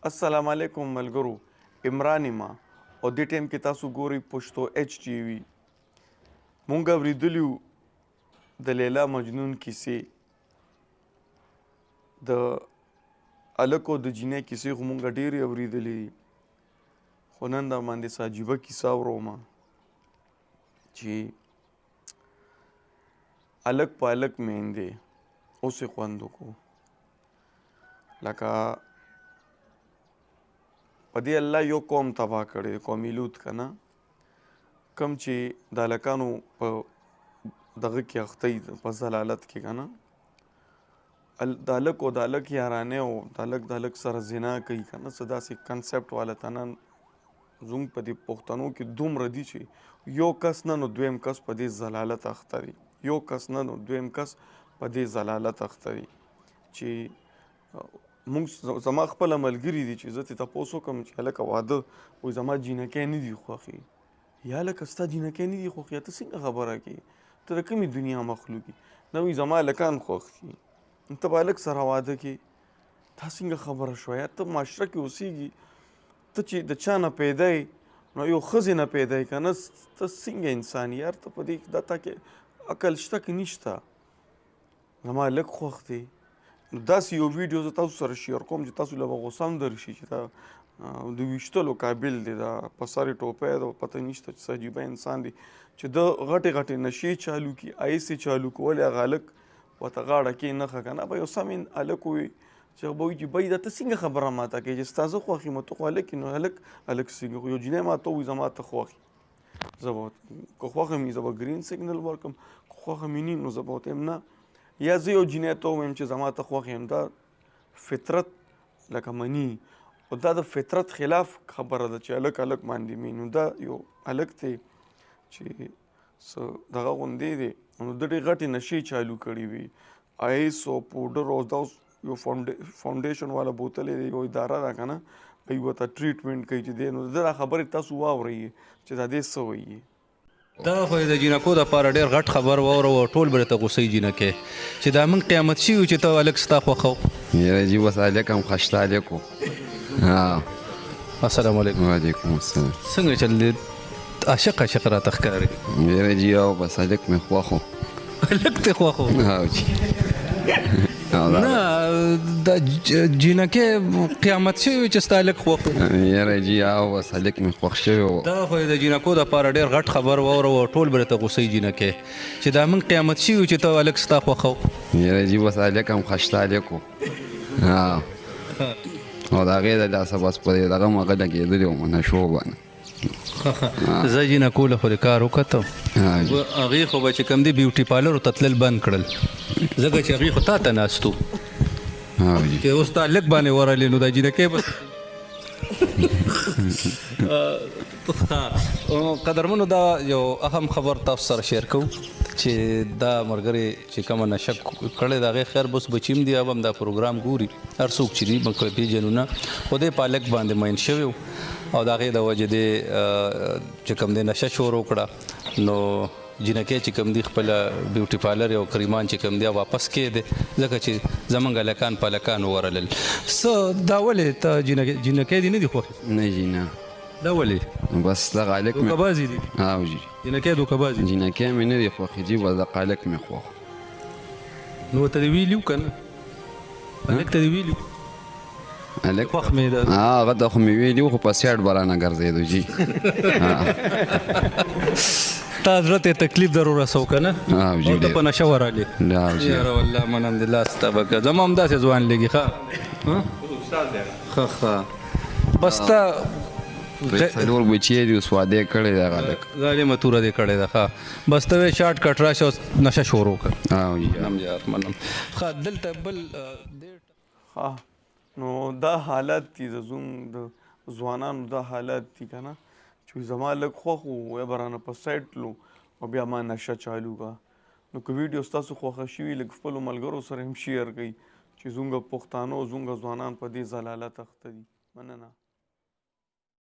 السلام علیکم ملګرو، عمران ما او دې ټیم کې تاسو ګورئ پښتو ایچ ټي وي. مونږ اورېدلي وو د لیلا مجنون کیسې، د هلک او د جینۍ کیسې خو مونږ ډېرې اورېدلې دي، خو نن در باندې څه عجیبه کیسه اورم چې هلک په هلک مین دی. اوس یې خوند وکړو لکه په دې الله یو قوم تباه کړی، قوم لوط که نه، کوم چې د هلکانو په دغه کې اخته وي په ضلالت کې که نه، د هلک او د هلک یارانې او د هلک سره زنا کوي که نه، څه داسې کنسپټ والا تنن زموږ په دې پښتنو کې دومره دي چې یو کس نه نو دویم کس په دې ضلالت اخته وي، یو کس نه نو دویم کس په دې ضلالت اخته وي چې مونږ زما خپله ملګري دي چې زه ترې تپوس وکړم چې هلکه واده وایي زما جینکۍ نه دي خوښې، یا هلکه ستا جینکۍ نه دي خوښې، ته څنګه خبره کوې، ته د کومې دنیا مخلوق یې؟ نه وایي زما هلکان خوښ دي، ته به هلک سره واده کې، دا څنګه خبره شوه؟ یا ته معاشره کې اوسېږي، ته چې د چا نه پیدا یې نو یو ښځې نه پیدا یې که نه، ته څنګه انسان یار؟ ته په دې دا تا کې عقل شته که نشته؟ زما هلک خوښ دی. نو داسې یو ویډیو زه تاسو سره شیر کوم چې تاسو له به غوسه هم درشي چې دا د ویشتلو قابل دی، دا په سر یې ټوپی ده، پته نشته چې څه عجیبه انسان دی چې د غټې غټې نشې چالو کړي، ایسې چالو کولې، هغه هلک ورته غاړه کې نښه که نه، به یو سم هلک ووي چې هغه به وایي چې بهی دا ته څنګه خبره ماته کوې چې ستا زه خوښ یم، ته خو هلک یې، نو هلک څنګه خو یو جینۍ ماته ووایي زما ته خوښ یې، زه به که خوښه مې زه به ګرین سګنل ورکړم، که خوښه مې نه نو زه به ورته وایم نه. یا زه یو جینۍ ته ووایم چې زما ته خوښ یم، دا فطرت لکه مني، خو دا د فطرت خلاف خبره ده چې هلک باندې مین، نو دا یو هلک دی چې څه دغه غوندې دی، نو ده ډېرې غټې نشې چالو کړي وي، آیس او پوډر او دا اوس یو فاونډیشن والا بوتل دی، یو اداره ده که نه، هغوی ورته ټریټمنټ کوي چې دی، نو د ده دا خبرې تاسو واورئ چې دا دی څه وایي. دا خو د جینکو دپاره ډېر غټ خبر واوره، ټول به درته غوسۍ جینکۍ چې دا موږ قیامت شوي چې ته هلک ستا خوښه یاره جی بس هلک هم خشته هلک و. السلام علیکم. وعلیکم السلام. څنګه چل دی؟ عاشق راته ښکاري. یاره جی او بس هلک مې خوښ و. هلک دې خوښ و؟ هو جی نه دا جینکۍ قیامت شوي چې ستا هلک خوښ و؟ یاره جی او بس هلک مې خوښ شوی و. دا خو د جینکو دپاره ډېر غټ خبر واوره، ټول به درته غوسۍ جینکۍ چې دا موږ قیامت شوي چې ته هلک ستا خوښه و. یاره جی بس هلک هم خشته هلک و. او د هغې د لاسه بس په دې دغه مغه لګېدلي وم نشو باندې. زه جینکو له خو د کار وکتم، هغې خو به چې کوم دی بیوټي پارلرو ته تلل بند کړل، ځکه چې هغې خو تا ته ناست وو چې اوس تا هلک باندې ورغلې، نو دا جینکۍ به قدرمنو دا یو اهم خبر تاسو سره شیر کوو چې دا ملګرې چې کومه نشه کړې د هغې خیر به اوس بچي هم دي، هغه هم دا پروګرام ګوري، هر څوک چې دي موږ پېژنو نه، خو دی په هلک باندې مین شوی و او د هغې د وجې دی چې کوم دی نشه شروع کړه، نو جینکۍ چې کوم دی خپله بیوټي پارلر او کریمان چې کوم دی واپس کې دی، ځکه چې زموږ هلکان په هلکانو ورلل. څه دا ولې ته جینکۍ دې نه دي خوښې؟ نه جی نه. دا ولې؟ بس دغه هلک مې دوکهبازې دي؟ او جی جینکۍ دوکهبازې؟ جینکۍ مې نه دي خوښې جي، بس دغه هلک مې خوښ. نو ورته دې ویلي وو که نه؟ هلک ته دې ویلي وو؟ هلک خوښ مې ده. هغه ته خو مې ویلي وو، خو په سیټ به رانه ګرځېدو جي. تا زړه ته تکلیف در ورسو که نه؟ او جي او ته په نشه ورغلې؟ یاره والله منم د لاس ته به که زما هم داسې ځوان لګي. ښه ښه بس تا څلور بچی دي، اوس واده یې کړی دی هغه هلک، ظالمه توره دې کړې ده. ښه بس ته وایې شارټ کټ راشه اوس نشه شروع کړه. او جی منم یار منم. ښه دلته بل ها نو دا حالت دي د زموږ د ځوانانو، دا حالت دي که نه چې زما هلک خوښ و، یا به رانه په سایډ تلو او بیا ما نشه چالو کړه. نو که ویډیو ستاسو خوښه شوي لږ خپلو ملګرو سره هم شیر کړئ چې زموږ پښتانه او زموږ ځوانان په دې ضلالت اخته دي. مننه.